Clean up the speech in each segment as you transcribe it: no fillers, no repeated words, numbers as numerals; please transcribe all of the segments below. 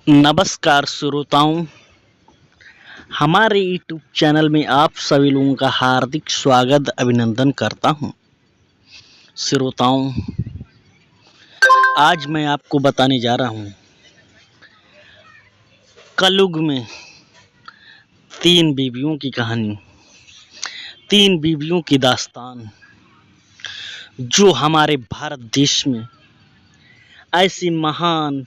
नमस्कार श्रोताओं, हमारे यूट्यूब चैनल में आप सभी लोगों का हार्दिक स्वागत अभिनंदन करता हूं। श्रोताओं, आज मैं आपको बताने जा रहा हूं कलयुग में 3 बीवियों की कहानी, 3 बीवियों की दास्तान, जो हमारे भारत देश में ऐसी महान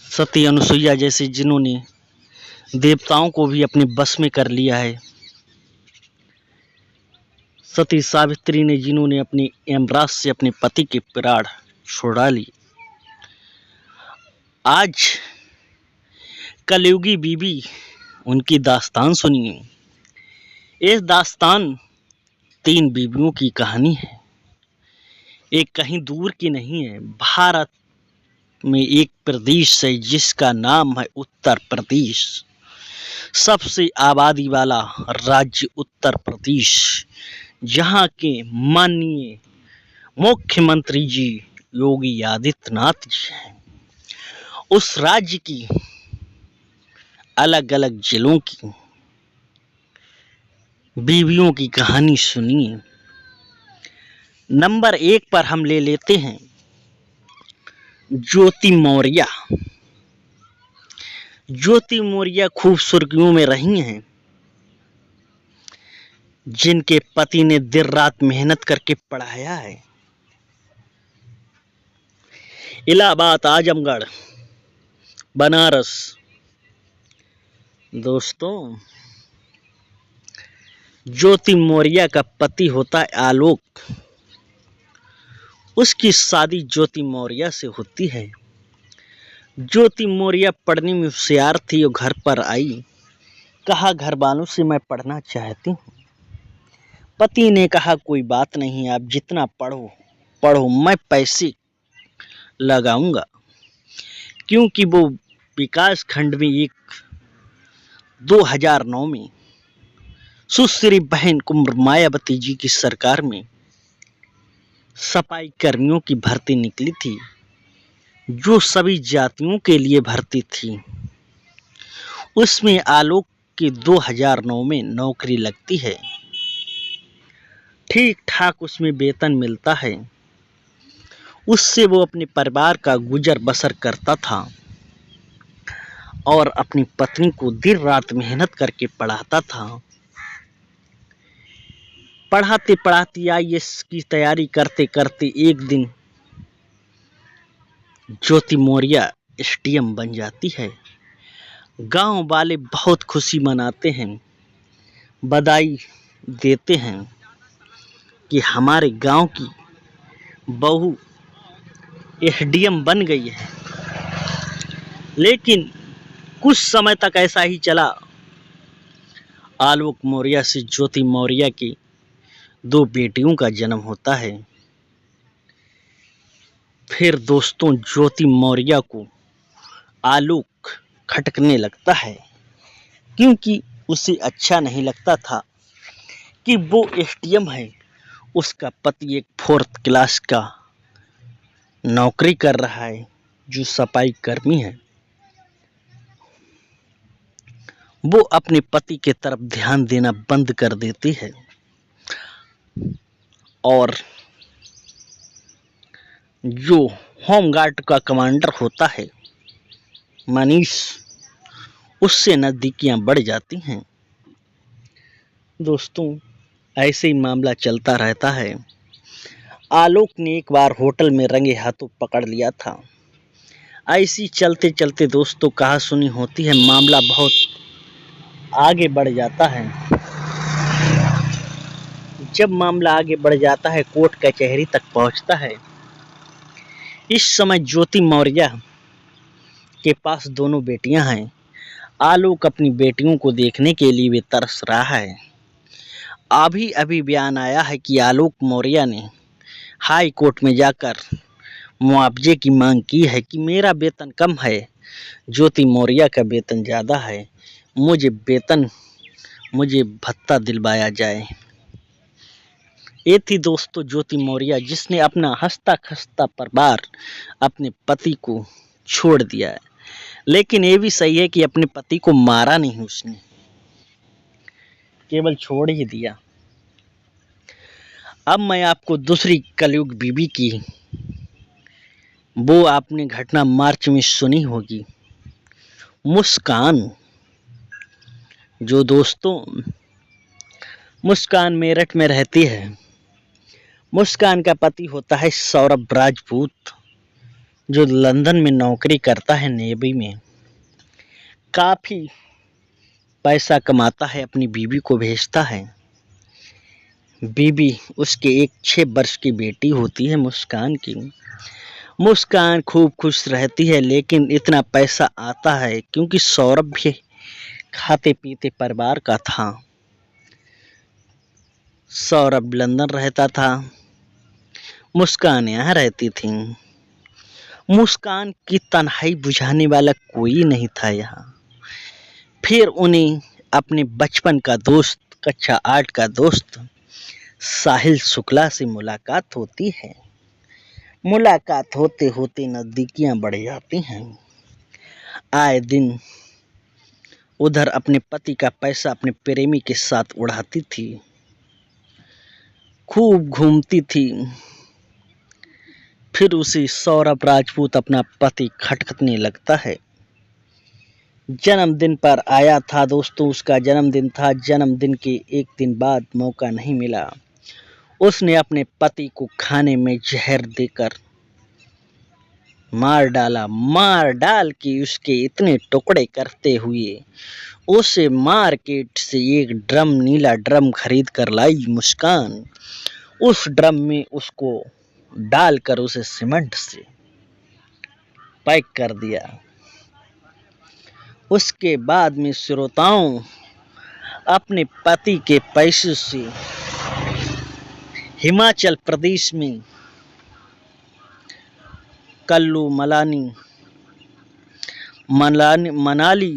सती अनुसुईया जैसे जिन्होंने देवताओं को भी अपने बस में कर लिया है, सती सावित्री ने जिन्होंने अपने यमराज से अपने पति के प्राण छुड़ा लिए। आज कलयुगी बीवी उनकी दास्तान सुनिए। इस दास्तान 3 बीवियों की कहानी है। एक कहीं दूर की नहीं है, भारत में एक प्रदेश है जिसका नाम है उत्तर प्रदेश। सबसे आबादी वाला राज्य उत्तर प्रदेश, जहां के माननीय मुख्यमंत्री जी योगी आदित्यनाथ जी हैं। उस राज्य की अलग अलग जिलों की बीवियों की कहानी सुनिए। नंबर 1 पर हम ले लेते हैं ज्योति मौर्य। ज्योति मौर्य खूब सुर्खियों में रही हैं, जिनके पति ने दिन रात मेहनत करके पढ़ाया है। इलाहाबाद, आजमगढ़, बनारस। दोस्तों, ज्योति मौर्य का पति होता है आलोक। उसकी शादी ज्योति मौर्य से होती है। ज्योति मौर्य पढ़ने में होशियार थी और घर पर आई, कहा घर वालों से मैं पढ़ना चाहती हूँ। पति ने कहा कोई बात नहीं, आप जितना पढ़ो पढ़ो, मैं पैसे लगाऊंगा। क्योंकि वो विकास खंड में एक 2009 में सुश्री बहन कुंवर मायावती जी की सरकार में सफाई कर्मियों की भर्ती निकली थी, जो सभी जातियों के लिए भर्ती थी। उसमें आलोक की 2009 में नौकरी लगती है। ठीक ठाक उसमें वेतन मिलता है। उससे वो अपने परिवार का गुजर बसर करता था और अपनी पत्नी को दिन रात मेहनत करके पढ़ाता था। पढ़ाते पढ़ाते आईएएस की तैयारी करते करते एक दिन ज्योति मौर्य एसडीएम बन जाती है। गांव वाले बहुत खुशी मनाते हैं, बधाई देते हैं कि हमारे गांव की बहू एसडीएम बन गई है। लेकिन कुछ समय तक ऐसा ही चला। आलोक मौर्य से ज्योति मौर्य की 2 बेटियों का जन्म होता है। फिर दोस्तों, ज्योति मौर्य को आलोक खटकने लगता है, क्योंकि उसे अच्छा नहीं लगता था कि वो एसडीएम है। उसका पति एक 4th क्लास का नौकरी कर रहा है, जो सफाई कर्मी है। वो अपने पति के तरफ ध्यान देना बंद कर देती है और जो होमगार्ड का कमांडर होता है मनीष, उससे नजदीकियां बढ़ जाती हैं। दोस्तों, ऐसे ही मामला चलता रहता है। आलोक ने एक बार होटल में रंगे हाथों पकड़ लिया था। ऐसी चलते चलते दोस्तों कहा सुनी होती है, मामला बहुत आगे बढ़ जाता है। जब मामला आगे बढ़ जाता है, कोर्ट कचहरी तक पहुंचता है। इस समय ज्योति मौर्य के पास 2 बेटियां हैं। आलोक अपनी बेटियों को देखने के लिए भी तरस रहा है। अभी अभी बयान आया है कि आलोक मौर्य ने हाई कोर्ट में जाकर मुआवजे की मांग की है कि मेरा वेतन कम है, ज्योति मौर्य का वेतन ज़्यादा है, मुझे भत्ता दिलवाया जाए। ये थी दोस्तों ज्योति मौर्य, जिसने अपना हंसता खसता परिवार अपने पति को छोड़ दिया है। लेकिन ये भी सही है कि अपने पति को मारा नहीं उसने, केवल छोड़ ही दिया। अब मैं आपको दूसरी कलयुग बीबी की वो आपने घटना मार्च में सुनी होगी, मुस्कान। जो दोस्तों मुस्कान मेरठ में रहती है। मुस्कान का पति होता है सौरभ राजपूत, जो लंदन में नौकरी करता है नेवी में। काफी पैसा कमाता है, अपनी बीवी को भेजता है। बीबी उसके एक 6 वर्ष की बेटी होती है मुस्कान की। मुस्कान खूब खुश रहती है, लेकिन इतना पैसा आता है क्योंकि सौरभ भी खाते पीते परिवार का था। सौरभ लंदन रहता था, मुस्कान यहाँ रहती थी। मुस्कान की तन्हाई बुझाने वाला कोई नहीं था यहाँ। फिर उन्हें अपने बचपन का दोस्त, कक्षा 8 का दोस्त साहिल शुक्ला से मुलाकात होती है। मुलाकात होते होते नजदीकियां बढ़ जाती हैं। आए दिन उधर अपने पति का पैसा अपने प्रेमी के साथ उड़ाती थी, खूब घूमती थी। फिर उसे सौरभ राजपूत अपना पति खटखटने लगता है। जन्मदिन पर आया था दोस्तों, उसका जन्मदिन था। जन्मदिन के एक दिन बाद मौका नहीं मिला, उसने अपने पति को खाने में जहर देकर मार डाला। मार डाल के उसके इतने टुकड़े करते हुए उसे मार्केट से एक ड्रम, नीला ड्रम खरीद कर लाई मुस्कान। उस ड्रम में उसको डालकर उसे सीमेंट से पैक कर दिया। उसके बाद में श्रोताओं अपने पति के पैसे से हिमाचल प्रदेश में कुल्लू मनाली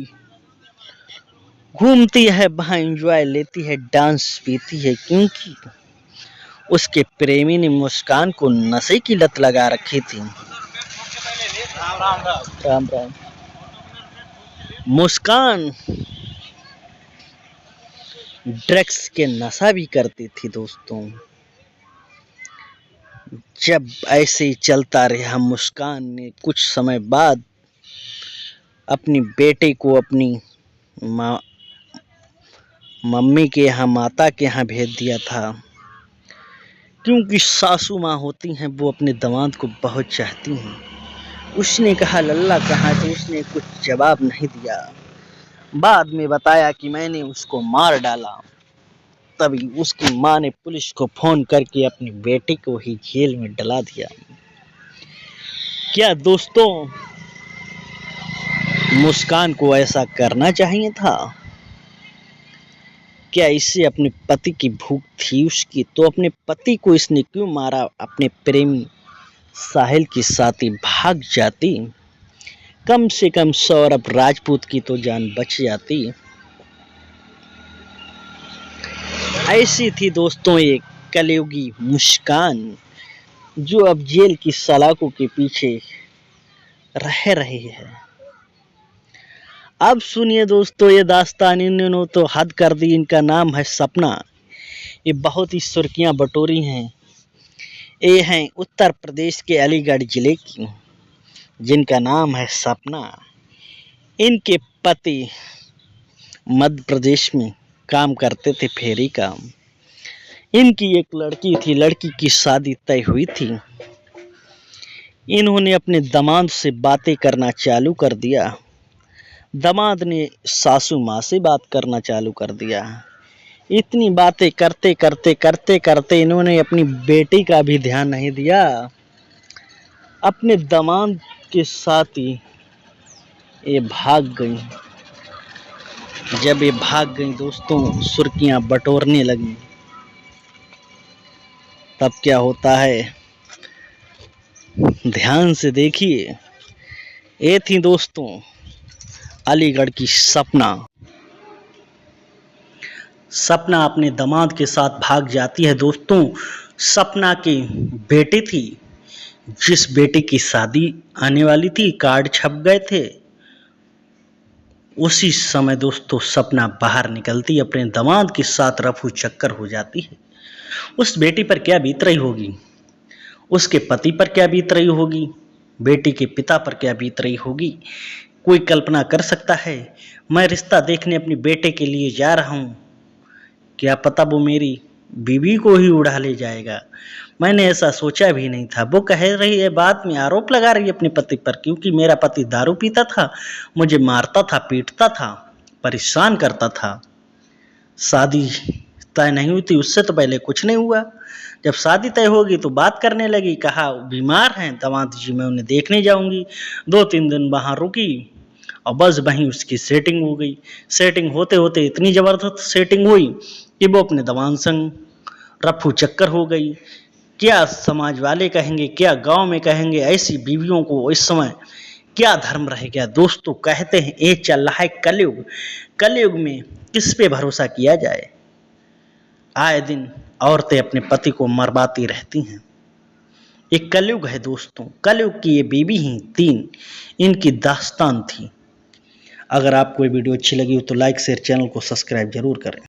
घूमती है, वहां एंजॉय लेती है, डांस पीती है, क्योंकि उसके प्रेमी ने मुस्कान को नशे की लत लगा रखी थी। राम राम। मुस्कान ड्रग्स के नशा भी करती थी दोस्तों। जब ऐसे ही चलता रहा, मुस्कान ने कुछ समय बाद अपनी बेटे को अपनी मम्मी के यहाँ, माता के यहाँ भेज दिया था, क्योंकि सासू माँ होती हैं वो अपने दामाद को बहुत चाहती हैं। उसने कहा लल्ला कहाँ, तो उसने कुछ जवाब नहीं दिया। बाद में बताया कि मैंने उसको मार डाला। तभी उसकी माँ ने पुलिस को फोन करके अपनी बेटी को ही जेल में डला दिया। क्या दोस्तों मुस्कान को ऐसा करना चाहिए था? क्या इससे अपने पति की भूख थी उसकी? तो अपने पति को इसने क्यों मारा? अपने प्रेमी साहिल के साथ ही भाग जाती, कम से कम सौरभ राजपूत की तो जान बच जाती। ऐसी थी दोस्तों एक कलयुगी मुस्कान, जो अब जेल की सलाखों के पीछे रह रही है। अब सुनिए दोस्तों, ये दास्तान इन्होंने तो हद कर दी। इनका नाम है सपना। ये बहुत ही सुर्खियां बटोरी हैं। ये हैं उत्तर प्रदेश के अलीगढ़ जिले की, जिनका नाम है सपना। इनके पति मध्य प्रदेश में काम करते थे, फेरी काम। इनकी एक लड़की थी, लड़की की शादी तय हुई थी। इन्होंने अपने दामाद से बातें करना चालू कर दिया। दामाद ने सासू माँ से बात करना चालू कर दिया। इतनी बातें करते करते करते करते इन्होंने अपनी बेटी का भी ध्यान नहीं दिया। अपने दामाद के साथ ही ये भाग गई। जब ये भाग गई दोस्तों, सुर्खियां बटोरने लगी। तब क्या होता है, ध्यान से देखिए। ये थी दोस्तों अलीगढ़ की सपना। सपना अपने दामाद के साथ भाग जाती है। दोस्तों, सपना की बेटी थी, जिस बेटी की शादी आने वाली थी, कार्ड छप गए थे। उसी समय दोस्तों सपना बाहर निकलती, अपने दामाद के साथ रफू चक्कर हो जाती है। उस बेटी पर क्या बीत रही होगी, उसके पति पर क्या बीत रही होगी, बेटी के पिता पर क्या बीत रही होगी, कोई कल्पना कर सकता है। मैं रिश्ता देखने अपनी बेटे के लिए जा रहा हूँ, क्या पता वो मेरी बीवी को ही उड़ा ले जाएगा। मैंने ऐसा सोचा भी नहीं था। वो कह रही है, बाद में आरोप लगा रही है अपने पति पर, क्योंकि मेरा पति दारू पीता था, मुझे मारता था, पीटता था, परेशान करता था। शादी तय नहीं हुई थी, उससे तो पहले कुछ नहीं हुआ। जब शादी तय होगी तो बात करने लगी, कहा बीमार हैं दामाद जी, मैं उन्हें देखने जाऊंगी। 2-3 दिन वहां रुकी और बस वहीं उसकी सेटिंग हो गई। सेटिंग होते होते इतनी ज़बरदस्त सेटिंग हुई कि वो अपने दामाद संग रफू चक्कर हो गई। क्या समाज वाले कहेंगे, क्या गांव में कहेंगे, ऐसी बीवियों को इस समय क्या धर्म रह गया। दोस्तों, कहते हैं ये चल रहा है कलयुग। कलयुग में किस पे भरोसा किया जाए। आए दिन औरतें अपने पति को मरवाती रहती हैं। एक कलयुग है दोस्तों। कलयुग की ये बीवी ही 3, इनकी दास्तान थी। अगर आपको ये वीडियो अच्छी लगी हो तो लाइक शेयर, चैनल को सब्सक्राइब जरूर करें।